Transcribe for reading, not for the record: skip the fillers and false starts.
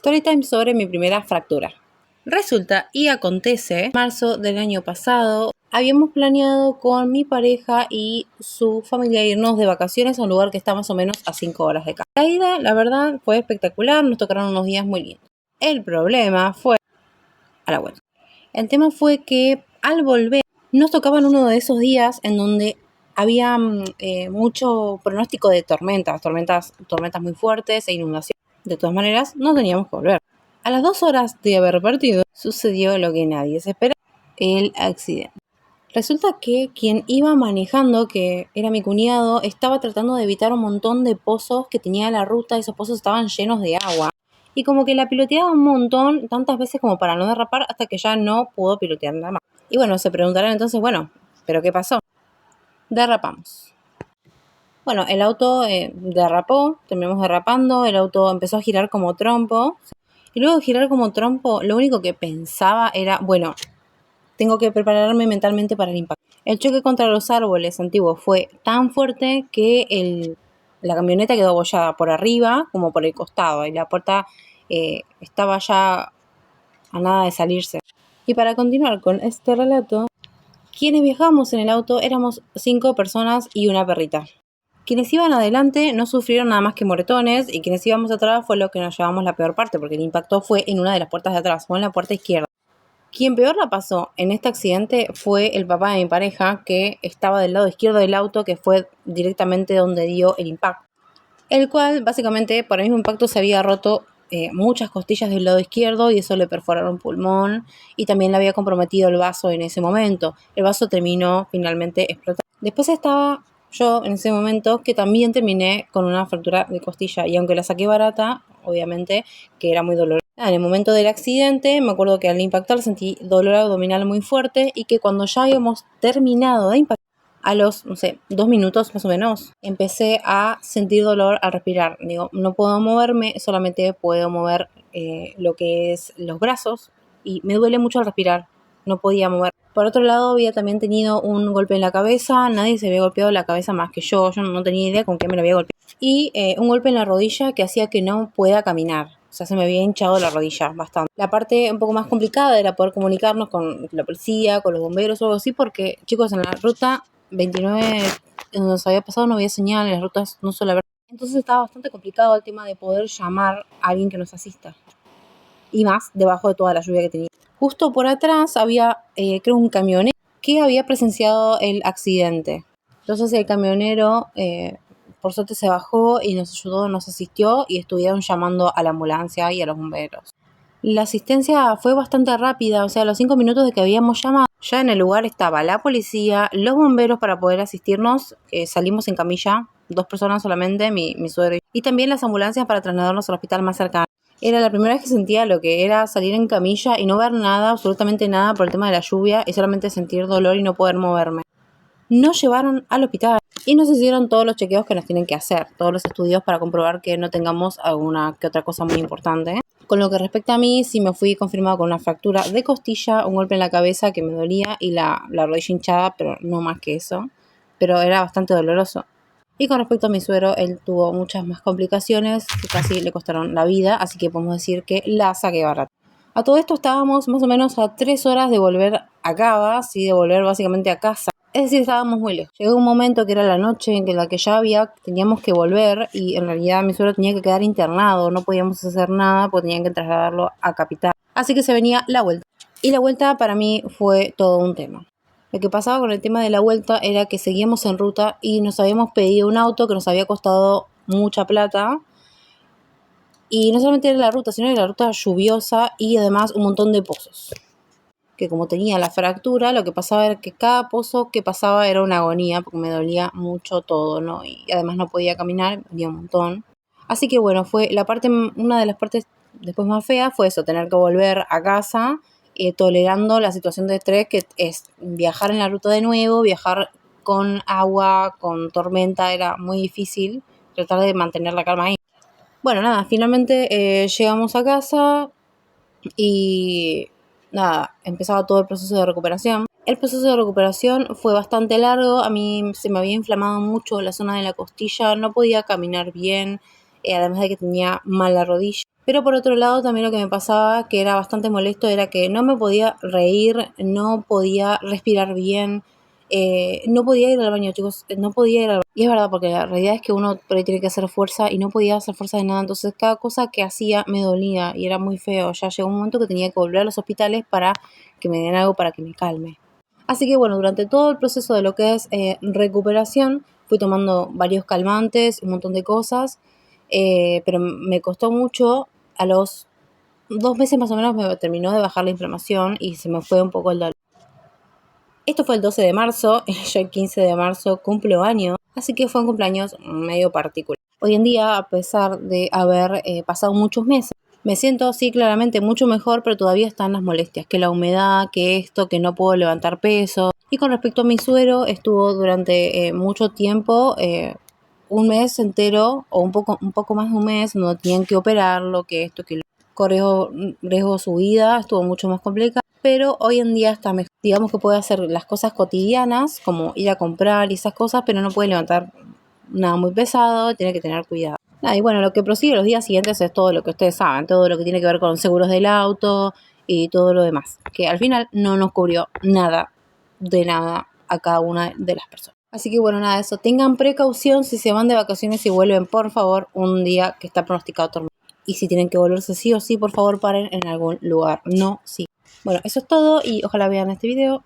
Storytime sobre mi primera fractura. Resulta y acontece, en marzo del año pasado, habíamos planeado con mi pareja y su familia irnos de vacaciones a un lugar que está más o menos a 5 horas de casa. La ida, la verdad, fue espectacular, nos tocaron unos días muy lindos. El problema fue a la vuelta. El tema fue que al volver nos tocaban uno de esos días en donde había mucho pronóstico de tormentas muy fuertes e inundaciones. De todas maneras, no teníamos que volver. A las 2 horas de haber partido, sucedió lo que nadie se esperaba, el accidente. Resulta que quien iba manejando, que era mi cuñado, estaba tratando de evitar un montón de pozos que tenía la ruta. Esos pozos estaban llenos de agua. Y como que la piloteaba un montón, tantas veces como para no derrapar, hasta que ya no pudo pilotear nada más. Y bueno, se preguntarán entonces, bueno, ¿pero qué pasó? Derrapamos. Bueno, el auto derrapó, terminamos derrapando, el auto empezó a girar como trompo. Y luego de girar como trompo, lo único que pensaba era, bueno, tengo que prepararme mentalmente para el impacto. El choque contra los árboles antiguos fue tan fuerte que la camioneta quedó abollada por arriba como por el costado. Y la puerta estaba ya a nada de salirse. Y para continuar con este relato, quienes viajamos en el auto éramos 5 personas y una perrita. Quienes iban adelante no sufrieron nada más que moretones y quienes íbamos atrás fue lo que nos llevamos la peor parte, porque el impacto fue en una de las puertas de atrás, o en la puerta izquierda. Quien peor la pasó en este accidente fue el papá de mi pareja, que estaba del lado izquierdo del auto, que fue directamente donde dio el impacto. El cual, básicamente, por el mismo impacto se había roto muchas costillas del lado izquierdo y eso le perforaron un pulmón y también le había comprometido el vaso en ese momento. El vaso terminó finalmente explotando. Después estaba yo en ese momento, que también terminé con una fractura de costilla y aunque la saqué barata, obviamente que era muy dolorosa. En el momento del accidente me acuerdo que al impactar sentí dolor abdominal muy fuerte y que cuando ya habíamos terminado de impactar, a los, 2 minutos más o menos, empecé a sentir dolor al respirar. Digo, no puedo moverme, solamente puedo mover lo que es los brazos y me duele mucho al respirar, no podía mover. Por otro lado, había también tenido un golpe en la cabeza, nadie se había golpeado la cabeza más que yo no tenía idea con qué me lo había golpeado. Y un golpe en la rodilla que hacía que no pueda caminar. O sea, se me había hinchado la rodilla bastante. La parte un poco más complicada era poder comunicarnos con la policía, con los bomberos o algo así, porque, chicos, en la ruta 29, en donde se había pasado, no había señal, en las rutas no suele haber. Entonces estaba bastante complicado el tema de poder llamar a alguien que nos asista. Y más debajo de toda la lluvia que tenía. Justo por atrás había, creo, un camionero que había presenciado el accidente. Entonces el camionero, por suerte, se bajó y nos ayudó, nos asistió y estuvieron llamando a la ambulancia y a los bomberos. La asistencia fue bastante rápida, o sea, a los 5 minutos de que habíamos llamado, ya en el lugar estaba la policía, los bomberos para poder asistirnos. Salimos en camilla, 2 personas solamente, mi suegro y también las ambulancias para trasladarnos al hospital más cercano. Era la primera vez que sentía lo que era salir en camilla y no ver nada, absolutamente nada por el tema de la lluvia y solamente sentir dolor y no poder moverme. Nos llevaron al hospital y nos hicieron todos los chequeos que nos tienen que hacer, todos los estudios para comprobar que no tengamos alguna que otra cosa muy importante. Con lo que respecta a mí, sí me fui confirmado con una fractura de costilla, un golpe en la cabeza que me dolía y la rodilla hinchada, pero no más que eso. Pero era bastante doloroso. Y con respecto a mi suegro, él tuvo muchas más complicaciones que casi le costaron la vida, así que podemos decir que la saqué barata. A todo esto estábamos más o menos a 3 horas de volver a Cava, ¿sí? De volver básicamente a casa. Es decir, estábamos muy lejos. Llegó un momento que era la noche en la que ya teníamos que volver y en realidad mi suegro tenía que quedar internado, no podíamos hacer nada porque tenían que trasladarlo a Capital. Así que se venía la vuelta. Y la vuelta para mí fue todo un tema. Lo que pasaba con el tema de la vuelta era que seguíamos en ruta y nos habíamos pedido un auto que nos había costado mucha plata. Y no solamente era la ruta, sino era la ruta lluviosa y además un montón de pozos. Que como tenía la fractura, lo que pasaba era que cada pozo que pasaba era una agonía porque me dolía mucho todo, ¿no? Y además no podía caminar, me dolía un montón. Así que bueno, fue una de las partes después más feas fue eso, tener que volver a casa tolerando la situación de estrés que es viajar en la ruta de nuevo, viajar con agua, con tormenta, era muy difícil tratar de mantener la calma ahí. Bueno, nada, finalmente llegamos a casa y nada, empezaba todo el proceso de recuperación. El proceso de recuperación fue bastante largo, a mí se me había inflamado mucho la zona de la costilla, no podía caminar bien, además de que tenía mal la rodilla. Pero por otro lado también lo que me pasaba, que era bastante molesto, era que no me podía reír, no podía respirar bien, no podía ir al baño, chicos, no podía ir al baño. Y es verdad, porque la realidad es que uno por ahí tiene que hacer fuerza y no podía hacer fuerza de nada, entonces cada cosa que hacía me dolía y era muy feo. Ya llegó un momento que tenía que volver a los hospitales para que me den algo para que me calme. Así que bueno, durante todo el proceso de lo que es recuperación, fui tomando varios calmantes, un montón de cosas, pero me costó mucho. A los 2 meses más o menos me terminó de bajar la inflamación y se me fue un poco el dolor. Esto fue el 12 de marzo, yo el 15 de marzo cumplo años, así que fue un cumpleaños medio particular. Hoy en día, a pesar de haber pasado muchos meses, me siento sí claramente mucho mejor, pero todavía están las molestias, que la humedad, que esto, que no puedo levantar peso. Y con respecto a mi suero, estuvo durante mucho tiempo, un mes entero o un poco más de un mes, no tenían que operarlo, que esto, que lo corrió riesgo su vida, estuvo mucho más complicado, pero hoy en día está mejor. Digamos que puede hacer las cosas cotidianas, como ir a comprar y esas cosas, pero no puede levantar nada muy pesado, tiene que tener cuidado. Y bueno, lo que prosigue los días siguientes es todo lo que ustedes saben, todo lo que tiene que ver con seguros del auto y todo lo demás, que al final no nos cubrió nada de nada a cada una de las personas. Así que bueno, nada de eso. Tengan precaución si se van de vacaciones y vuelven, por favor, un día que está pronosticado tormenta. Y si tienen que volverse sí o sí, por favor, paren en algún lugar. No, sí. Bueno, eso es todo y ojalá vean este video.